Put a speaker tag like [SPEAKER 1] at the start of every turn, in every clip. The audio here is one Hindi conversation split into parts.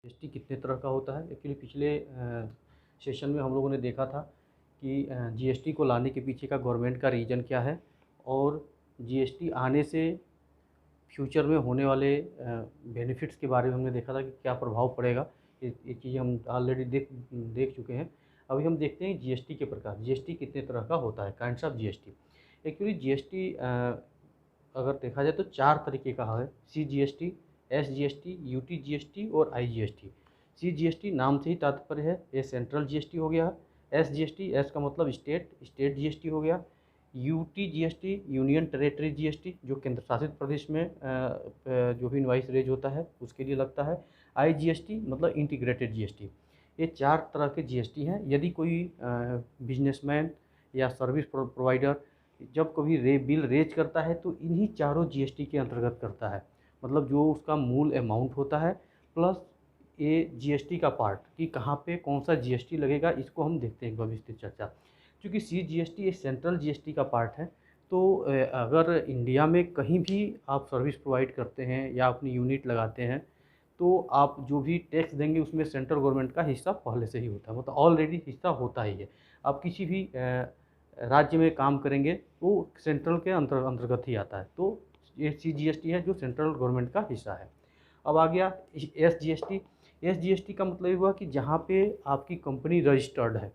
[SPEAKER 1] जीएसटी कितने तरह का होता है। एक्चुअली पिछले सेशन में हम लोगों ने देखा था कि जीएसटी को लाने के पीछे का गवर्नमेंट का रीज़न क्या है और जीएसटी आने से फ्यूचर में होने वाले बेनिफिट्स के बारे में हमने देखा था कि क्या प्रभाव पड़ेगा। ये चीज़ें हम ऑलरेडी देख चुके हैं। अभी हम देखते हैं जीएसटी के प्रकार। जीएसटी कितने तरह का होता है, kinds of GST. Actually GST अगर देखा जाए तो 4 तरीके का है। सीजीएसटी, एसजीएसटी, यूटीजीएसटी और आईजीएसटी। सीजीएसटी नाम से ही तात्पर्य है, ये सेंट्रल जीएसटी हो गया। एसजीएसटी, एस का मतलब स्टेट जीएसटी हो गया। यूटीजीएसटी, यूनियन टेरेटरी जीएसटी, जो केंद्र शासित प्रदेश में जो भी इनवाइस रेज होता है उसके लिए लगता है। आईजीएसटी मतलब इंटीग्रेटेड जीएसटी। ये 4 तरह के जीएसटी हैं। यदि कोई बिजनेसमैन या सर्विस प्रोवाइडर जब कभी बिल रेज करता है तो इन्हीं चारों जीएसटी के अंतर्गत करता है। मतलब जो उसका मूल अमाउंट होता है प्लस ये जीएसटी का पार्ट कि कहाँ पे कौन सा जीएसटी लगेगा, इसको हम देखते हैं विस्तृत चर्चा। क्योंकि सीजीएसटी एक सेंट्रल जीएसटी का पार्ट है, तो अगर इंडिया में कहीं भी आप सर्विस प्रोवाइड करते हैं या अपनी यूनिट लगाते हैं तो आप जो भी टैक्स देंगे उसमें सेंट्रल गवर्नमेंट का हिस्सा पहले से ही होता है, मतलब ऑलरेडी हिस्सा होता ही है। आप किसी भी राज्य में काम करेंगे वो सेंट्रल के अंतर्गत ही आता है। तो ये सीजीएसटी है जो सेंट्रल गवर्नमेंट का हिस्सा है। अब आ गया एसजीएसटी। एसजीएसटी का मतलब ये हुआ कि जहाँ पे आपकी कंपनी रजिस्टर्ड है,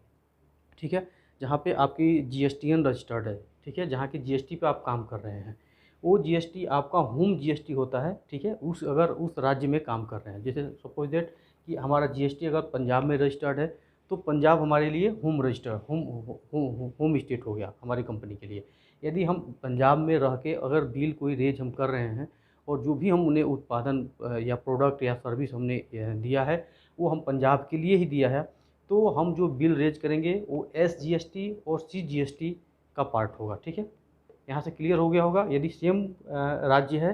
[SPEAKER 1] ठीक है, जहाँ पे आपकी जीएसटीएन रजिस्टर्ड है, ठीक है, जहाँ की जीएसटी पे आप काम कर रहे हैं, वो जीएसटी आपका होम जीएसटी होता है, ठीक है। अगर उस राज्य में काम कर रहे हैं, जैसे सपोज दैट कि हमारा जीएसटी अगर पंजाब में रजिस्टर्ड है तो पंजाब हमारे लिए होम रजिस्टर होम स्टेट हो गया हमारी कंपनी के लिए। यदि हम पंजाब में रह के अगर बिल कोई रेज हम कर रहे हैं और जो भी हम उन्हें उत्पादन या प्रोडक्ट या सर्विस हमने दिया है वो हम पंजाब के लिए ही दिया है, तो हम जो बिल रेज करेंगे वो एसजीएसटी और सीजीएसटी का पार्ट होगा, ठीक है। यहाँ से क्लियर हो गया होगा। यदि सेम राज्य है,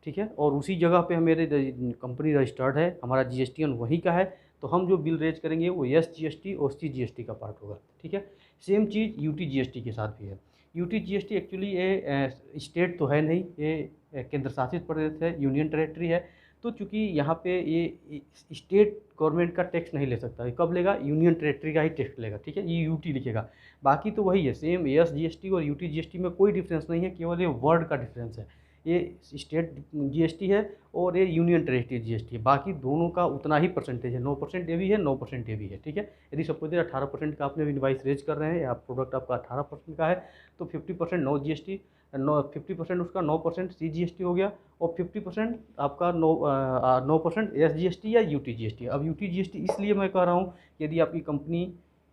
[SPEAKER 1] ठीक है, और उसी जगह पे मेरे कंपनी रजिस्टर्ड है, हमारा जीएसटीएन वहीं का है, तो हम जो बिल रेज करेंगे वो एसजीएसटी और सीजीएसटी का पार्ट होगा, ठीक है। सेम चीज़ यूटीजीएसटी के साथ भी है। यूटीजीएसटी एक्चुअली ये स्टेट तो है नहीं, ये केंद्र शासित प्रदेश है, यूनियन टेरेटरी है। तो चूँकि यहाँ पे ये स्टेट गवर्नमेंट का टैक्स नहीं ले सकता, ये कब लेगा, यूनियन टेरेटरी का ही टैक्स लेगा, ठीक है। ये यूटी लिखेगा, बाकी तो वही है सेम। एसजीएसटी और यूटीजीएसटी में कोई डिफरेंस नहीं है, केवल ये वर्ड का डिफरेंस है। ये स्टेट जीएसटी है और ये यूनियन टेरेटरी जीएसटी है, बाकी दोनों का उतना ही परसेंटेज है। 9% ये भी है, 9% ये भी है, ठीक है। यदि सपोज 18% का आपने इनवाइस रेज कर रहे हैं या प्रोडक्ट आपका 18% का है तो 50% नो जीएसटी, 50% उसका 9% सीजीएसटी हो गया और 50% आपका 9% एसजीएसटी या यूटीजीएसटी। अब यूटीजीएसटी इसलिए मैं कह रहा हूँ यदि आपकी कंपनी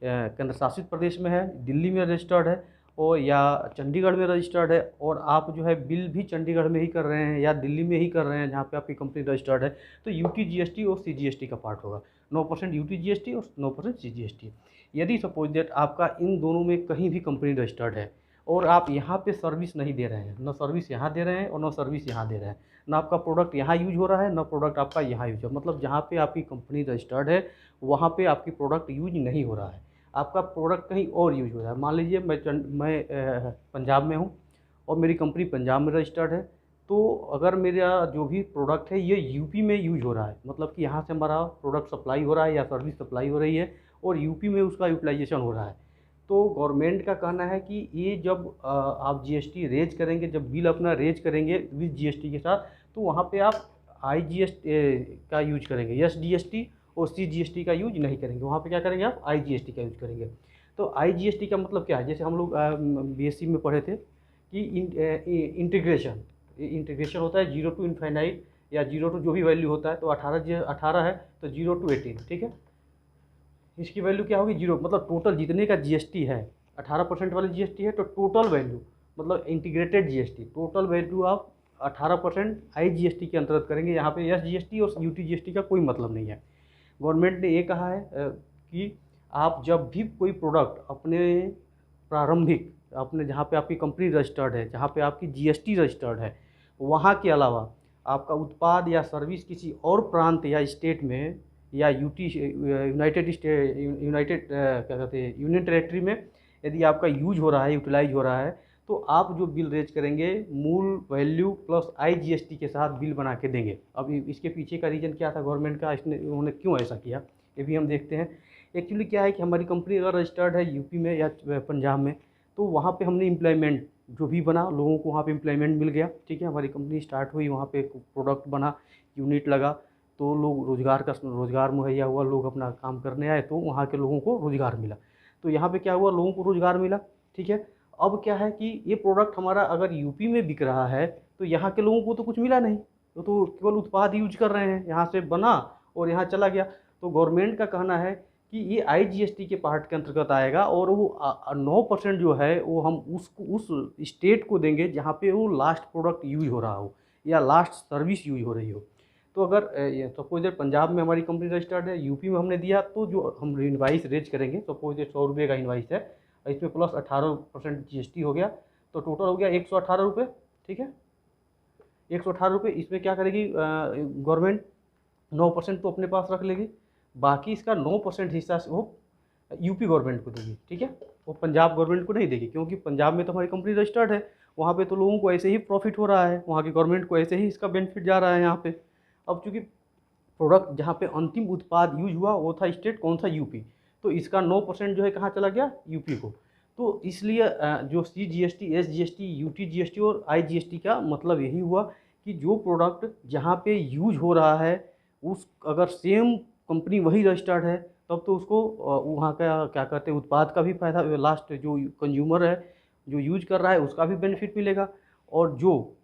[SPEAKER 1] केंद्र शासित प्रदेश में है, दिल्ली में रजिस्टर्ड है और या चंडीगढ़ में रजिस्टर्ड है और आप जो है बिल भी चंडीगढ़ में ही कर रहे हैं या दिल्ली में ही कर रहे हैं जहाँ पे आपकी कंपनी रजिस्टर्ड है, तो यूटीजीएसटी और सीजीएसटी का पार्ट होगा। 9% यूटीजीएसटी और 9% सीजीएसटी। यदि सपोज दैट आपका इन दोनों में कहीं भी कंपनी रजिस्टर्ड है और आप यहाँ पे सर्विस नहीं दे रहे हैं, न सर्विस यहाँ दे रहे हैं और न सर्विस यहाँ दे रहे हैं, ना आपका प्रोडक्ट यहाँ यूज हो रहा है न प्रोडक्ट आपका यहाँ यूज हो, मतलब जहाँ पे आपकी कंपनी रजिस्टर्ड है वहाँ पे आपकी प्रोडक्ट यूज नहीं हो रहा है, आपका प्रोडक्ट कहीं और यूज हो रहा है। मान लीजिए मैं पंजाब में हूँ और मेरी कंपनी पंजाब में रजिस्टर्ड है, तो अगर मेरा जो भी प्रोडक्ट है ये यूपी में यूज हो रहा है, मतलब कि यहाँ से हमारा प्रोडक्ट सप्लाई हो रहा है या सर्विस सप्लाई हो रही है और यूपी में उसका यूटिलाइजेशन हो रहा है, तो गवर्नमेंट का कहना है कि ये जब आप जीएसटी रेज करेंगे, जब बिल अपना रेज करेंगे विद जीएसटी के साथ, तो वहाँ पे आप आईजीएसटी का यूज करेंगे, एसजीएसटी और सीजीएसटी का यूज नहीं करेंगे। वहाँ पे क्या करेंगे आप आईजीएसटी का यूज करेंगे। तो आईजीएसटी का मतलब क्या है, जैसे हम लोग बीएससी में पढ़े थे कि इंटीग्रेशन होता है 0 to इनफाइनाइट या 0 to जो भी वैल्यू होता है, तो 18 है तो 0 to 18, ठीक है। इसकी वैल्यू क्या होगी 0, मतलब टोटल जितने का जीएसटी है 18% वाली जीएसटी है तो टोटल वैल्यू मतलब इंटीग्रेटेड जीएसटी, टोटल वैल्यू आप 18% आईजीएसटी के अंतर्गत करेंगे। यहाँ पे एसजीएसटी और यूटीजीएसटी का कोई मतलब नहीं है। गवर्नमेंट ने ये कहा है कि आप जब भी कोई प्रोडक्ट अपने प्रारंभिक अपने जहाँ पे आपकी कंपनी रजिस्टर्ड है, जहाँ पे आपकी जीएसटी रजिस्टर्ड है, वहाँ के अलावा आपका उत्पाद या सर्विस किसी और प्रांत या स्टेट में या यूनाइटेड क्या कहते हैं यूनियन टेरेटरी में यदि आपका यूज हो रहा है, यूटिलाइज हो रहा है, तो आप जो बिल रेज करेंगे मूल वैल्यू प्लस IGST के साथ बिल बना के देंगे। अब इसके पीछे का रीज़न क्या था गवर्नमेंट का, इसने उन्होंने क्यों ऐसा किया, ये भी हम देखते हैं। एक्चुअली क्या है कि हमारी कंपनी अगर रजिस्टर्ड है यूपी में या पंजाब में, तो वहाँ पे हमने एम्प्लॉयमेंट जो भी बना, लोगों को वहाँ पे एम्प्लॉयमेंट मिल गया, ठीक है। हमारी कंपनी स्टार्ट हुई, वहाँ पे प्रोडक्ट बना, यूनिट लगा, तो लोग रोज़गार मुहैया हुआ, लोग अपना काम करने आए, तो वहाँ के लोगों को रोज़गार मिला। तो यहाँ पे क्या हुआ, लोगों को रोज़गार मिला, ठीक है। अब क्या है कि ये प्रोडक्ट हमारा अगर यूपी में बिक रहा है, तो यहाँ के लोगों को तो कुछ मिला नहीं, वो तो केवल उत्पाद यूज कर रहे हैं, यहाँ से बना और यहाँ चला गया। तो गवर्नमेंट का कहना है कि ये IGST के पार्ट के अंतर्गत आएगा, और वो 9% जो है वो हम उस स्टेट को देंगे जहाँ पे वो लास्ट प्रोडक्ट यूज हो रहा हो या लास्ट सर्विस यूज हो रही हो। तो अगर सपोज पंजाब में हमारी कंपनी रजिस्टर्ड है, यूपी में हमने दिया, तो जो हम इनवाइस रेज करेंगे, सपोज 100 रुपये का इनवाइस है, इसमें प्लस 18% GST हो गया, तो टोटल हो गया 118 रुपये, ठीक है। 118 रुपये, इसमें क्या करेगी गवर्नमेंट, 9% तो अपने पास रख लेगी, बाकी इसका 9% हिस्सा वो यूपी गवर्नमेंट को देगी, ठीक है। वो पंजाब गवर्नमेंट को नहीं देगी, क्योंकि पंजाब में तो हमारी कंपनी रजिस्टर्ड है, वहाँ पे तो लोगों को ऐसे ही प्रॉफिट हो रहा है, वहाँ की गवर्नमेंट को ऐसे ही इसका बेनिफिट जा रहा है यहाँ पे। अब चूँकि प्रोडक्ट जहाँ पे अंतिम उत्पाद यूज हुआ वो था स्टेट कौन सा, यूपी, तो इसका 9% जो है कहाँ चला गया, यूपी को। तो इसलिए जो CGST, SGST, UTGST और IGST का मतलब यही हुआ कि जो प्रोडक्ट जहाँ पे यूज हो रहा है, उस अगर सेम कंपनी वही रजिस्टर्ड है, तब तो उसको वहाँ का क्या कहते हैं उत्पाद का भी फायदा, लास्ट जो कंज्यूमर है जो यूज कर रहा है उसका भी बेनिफिट मिलेगा, और जो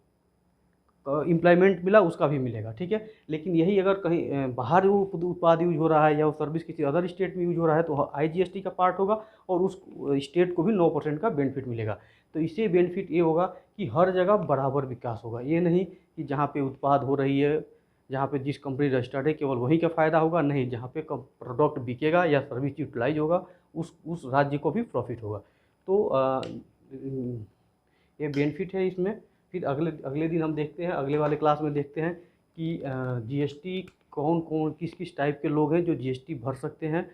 [SPEAKER 1] एम्प्लॉयमेंट मिला उसका भी मिलेगा, ठीक है। लेकिन यही अगर कहीं बाहर वो उत्पाद यूज हो रहा है या वो सर्विस किसी अदर स्टेट में यूज हो रहा है, तो IGST का पार्ट होगा और उस स्टेट को भी 9% का बेनिफिट मिलेगा। तो इससे बेनिफिट ये होगा कि हर जगह बराबर विकास होगा, ये नहीं कि जहाँ पे उत्पाद हो रही है, जहाँ पे जिस कंपनी रजिस्टर्ड है केवल वहीं का फ़ायदा होगा, नहीं, जहाँ पे प्रोडक्ट बिकेगा या सर्विस यूटिलाइज होगा उस राज्य को भी प्रॉफिट होगा। तो ये बेनिफिट है इसमें। फिर अगले अगले दिन हम देखते हैं, अगले वाले क्लास में देखते हैं कि GST कौन कौन किस किस टाइप के लोग हैं जो GST भर सकते हैं।